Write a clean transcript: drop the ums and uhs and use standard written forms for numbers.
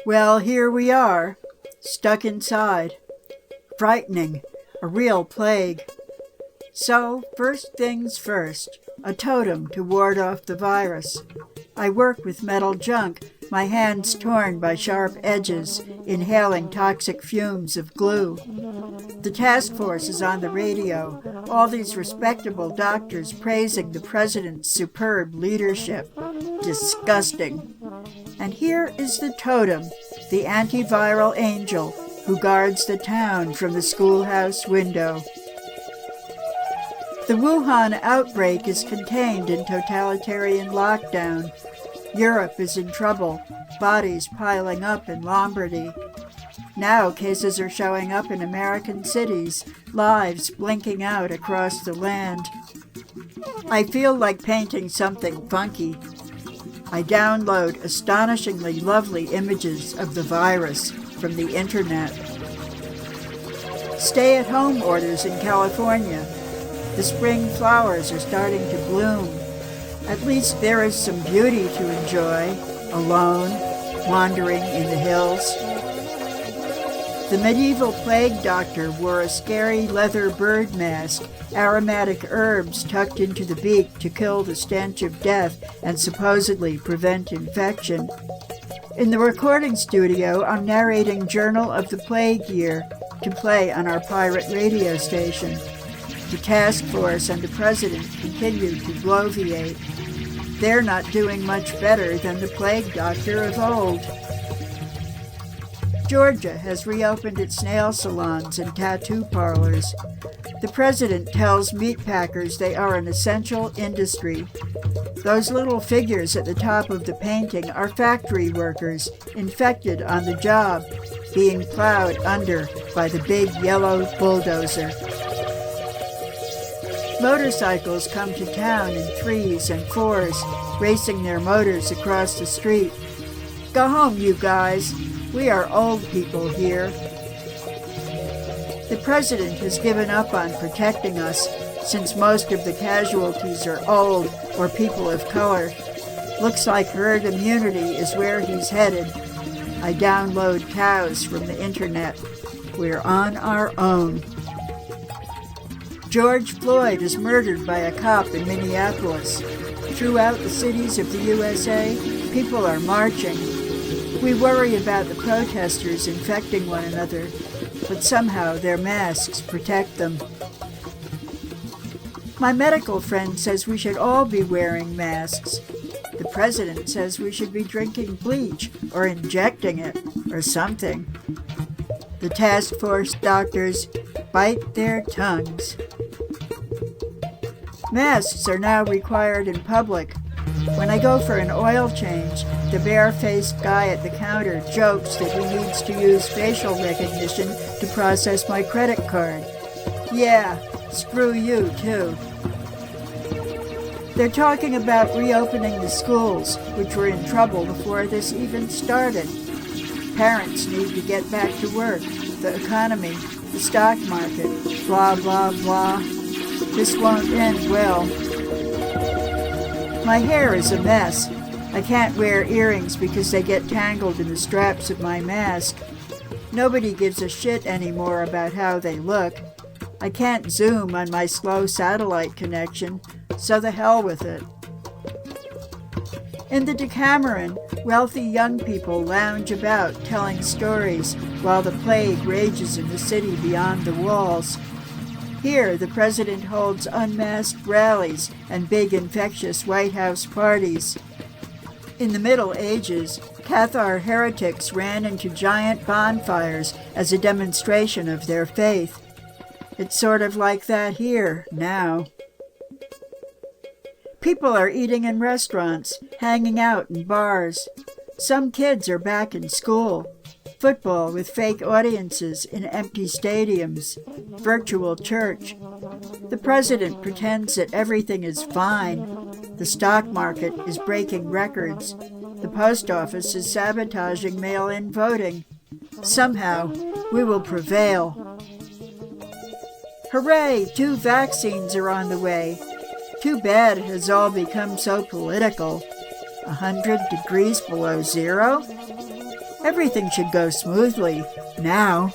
Well, here we are, stuck inside. Frightening, a real plague. So, first things first, a totem to ward off the virus. I work with metal junk, my hands torn by sharp edges, inhaling toxic fumes of glue. The task force is on the radio, all these respectable doctors praising the president's superb leadership. Disgusting. And here is the totem, the antiviral angel, who guards the town from the schoolhouse window. The Wuhan outbreak is contained in totalitarian lockdown. Europe is in trouble, bodies piling up in Lombardy. Now cases are showing up in American cities, lives blinking out across the land. I feel like painting something funky. I download astonishingly lovely images of the virus from the internet. Stay-at-home orders in California. The spring flowers are starting to bloom. At least there is some beauty to enjoy, alone, wandering in the hills. The medieval plague doctor wore a scary leather bird mask, aromatic herbs tucked into the beak to kill the stench of death and supposedly prevent infection. In the recording studio, I'm narrating Journal of the Plague Year to play on our pirate radio station. The task force and the president continue to bloviate. They're not doing much better than the plague doctor of old. Georgia has reopened its nail salons and tattoo parlors. The president tells meatpackers they are an essential industry. Those little figures at the top of the painting are factory workers, infected on the job, being plowed under by the big yellow bulldozer. Motorcycles come to town in 3s and 4s, racing their motors across the street. Go home, you guys. We are old people here. The president has given up on protecting us, since most of the casualties are old or people of color. Looks like herd immunity is where he's headed. I download cows from the internet. We're on our own. George Floyd is murdered by a cop in Minneapolis. Throughout the cities of the USA, people are marching. We worry about the protesters infecting one another, but somehow their masks protect them. My medical friend says we should all be wearing masks. The president says we should be drinking bleach or injecting it or something. The task force doctors bite their tongues. Masks are now required in public. When I go for an oil change, the bare-faced guy at the counter jokes that he needs to use facial recognition to process my credit card. Yeah, screw you, too. They're talking about reopening the schools, which were in trouble before this even started. Parents need to get back to work, the economy, the stock market, blah, blah, blah. This won't end well. My hair is a mess. I can't wear earrings because they get tangled in the straps of my mask. Nobody gives a shit anymore about how they look. I can't zoom on my slow satellite connection, so the hell with it. In the Decameron, wealthy young people lounge about telling stories while the plague rages in the city beyond the walls. Here, the president holds unmasked rallies and big infectious White House parties. In the Middle Ages, Cathar heretics ran into giant bonfires as a demonstration of their faith. It's sort of like that here, now. People are eating in restaurants, hanging out in bars. Some kids are back in school. Football with fake audiences in empty stadiums. Virtual church. The president pretends that everything is fine. The stock market is breaking records. The post office is sabotaging mail-in voting. Somehow, we will prevail. Hooray! 2 vaccines are on the way. Too bad it has all become so political. 100 degrees below zero? Everything should go smoothly now.